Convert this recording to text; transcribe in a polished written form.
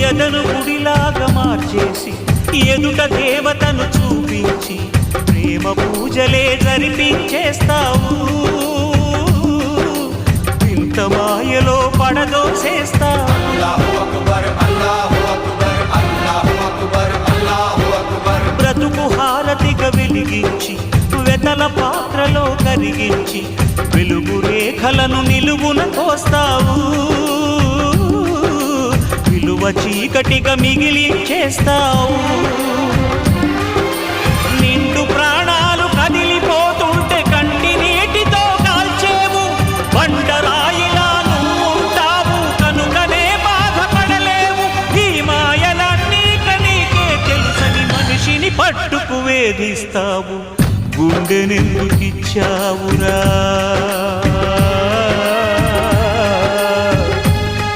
ఎదను గుడిలాగా మార్చేసి ఎదుట దేవతను చూపించి ప్రేమ పూజలే జరిపించేస్తావు. ఇంత మాయలో పడదోసేస్తావు. బ్రతుకు హారతిగా వెలిగించి వెతల పాత్రలో కరిగించి వెలుగు రేఖలను నిలువున కోస్తావు. విలువ చీకటిగా మిగిలించేస్తావు. నిండు ప్రాణాలు కదిలిపోతుంటే కంటి నీటితో కాల్చేవు. బండరాయిలా నువ్వు ఉంటావు కనుకనే బాధపడలేవు. ఈ మాయలన్నీ నీకే తెలుసని మనిషిని పట్టుకు వేధిస్తావు. గుండెనెందుకిచ్చావురా?